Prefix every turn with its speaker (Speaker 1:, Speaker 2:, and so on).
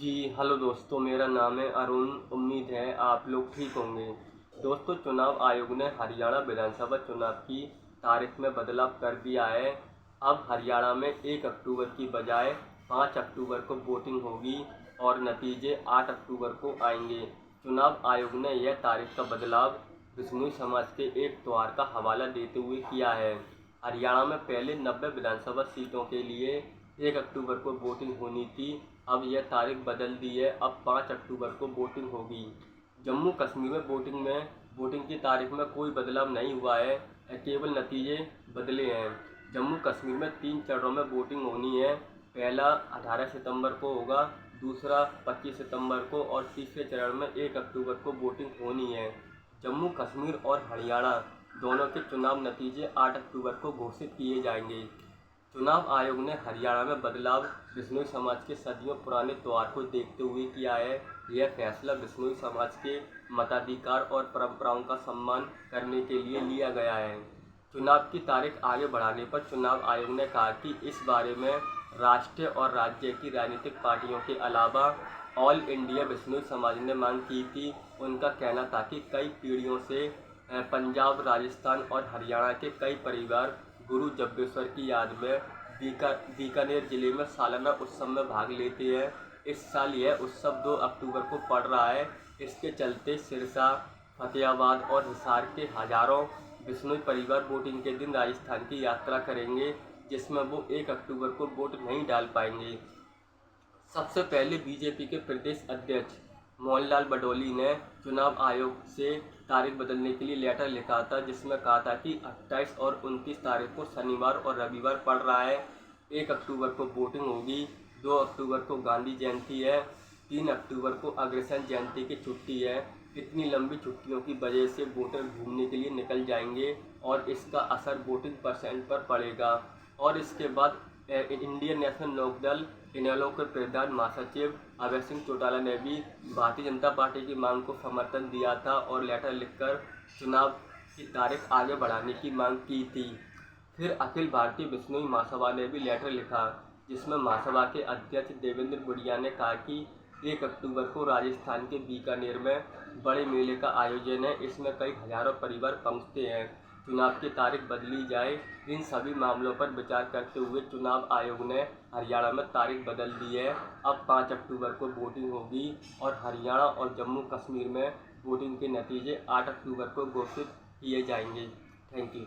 Speaker 1: जी hello दोस्तों, मेरा नाम है अरुण। उम्मीद है आप लोग ठीक होंगे। दोस्तों, चुनाव आयोग ने हरियाणा विधानसभा चुनाव की तारीख में बदलाव कर दिया है। अब हरियाणा में 1 अक्टूबर की बजाय 5 अक्टूबर को वोटिंग होगी और नतीजे 8 अक्टूबर को आएंगे। चुनाव आयोग ने यह तारीख का बदलाव बिश्नोई समाज के एक त्योहार का हवाला देते हुए किया है। हरियाणा में पहले 90 विधानसभा सीटों के लिए 1 अक्टूबर को वोटिंग होनी थी। अब यह तारीख बदल दी है, अब 5 अक्टूबर को वोटिंग होगी। जम्मू कश्मीर में वोटिंग की तारीख में कोई बदलाव नहीं हुआ है, केवल नतीजे बदले हैं। जम्मू कश्मीर में 3 चरणों में वोटिंग होनी है। पहला 18 सितंबर को होगा, दूसरा 25 सितंबर को और तीसरे चरण में 1 अक्टूबर को वोटिंग होनी है। जम्मू कश्मीर और हरियाणा दोनों के चुनाव नतीजे 8 अक्टूबर को घोषित किए जाएंगे। चुनाव आयोग ने हरियाणा में बदलाव बिश्नोई समाज के सदियों पुराने त्योहार को देखते हुए किया है। यह फैसला बिश्नोई समाज के मताधिकार और परंपराओं का सम्मान करने के लिए लिया गया है। चुनाव की तारीख आगे बढ़ाने पर चुनाव आयोग ने कहा कि इस बारे में राष्ट्रीय और राज्य की राजनीतिक पार्टियों के अलावा ऑल इंडिया बिश्नोई समाज ने मांग की थी। उनका कहना था कि कई पीढ़ियों से पंजाब, राजस्थान और हरियाणा के कई परिवार गुरु जब्बेश्वर की याद में बीकानेर जिले में सालाना उत्सव में भाग लेते हैं। इस साल यह उत्सव 2 अक्टूबर को पड़ रहा है। इसके चलते सिरसा, फतेहाबाद और हिसार के हजारों बिश्नोई परिवार वोटिंग के दिन राजस्थान की यात्रा करेंगे, जिसमें वो 1 अक्टूबर को वोट नहीं डाल पाएंगे। सबसे पहले बीजेपी के प्रदेश अध्यक्ष मोहनलाल बडोली ने चुनाव आयोग से तारीख बदलने के लिए लेटर लिखा था, जिसमें कहा था कि 28 और 29 तारीख को शनिवार और रविवार पड़ रहा है। 1 अक्टूबर को वोटिंग होगी, 2 अक्टूबर को गांधी जयंती है, 3 अक्टूबर को अग्रसेन जयंती की छुट्टी है। इतनी लंबी छुट्टियों की वजह से वोटर घूमने के लिए निकल जाएंगे और इसका असर वोटिंग परसेंट पर पड़ेगा। और इसके बाद इंडियन नेशनल लोकदल इनेलो के प्रधान महासचिव अभय सिंह चौटाला ने भी भारतीय जनता पार्टी की मांग को समर्थन दिया था और लेटर लिखकर चुनाव की तारीख आगे बढ़ाने की मांग की थी। फिर अखिल भारतीय बिश्नोई महासभा ने भी लेटर लिखा, जिसमें महासभा के अध्यक्ष देवेंद्र गुड़िया ने कहा कि 1 अक्टूबर को राजस्थान के बीकानेर में बड़े मेले का आयोजन है। इसमें कई हजारों परिवार पहुंचते हैं। चुनाव की तारीख बदली जाए। इन सभी मामलों पर विचार करते हुए चुनाव आयोग ने हरियाणा में तारीख बदल दी है। अब 5 अक्टूबर को वोटिंग होगी और हरियाणा और जम्मू कश्मीर में वोटिंग के नतीजे 8 अक्टूबर को घोषित किए जाएंगे। Thank you.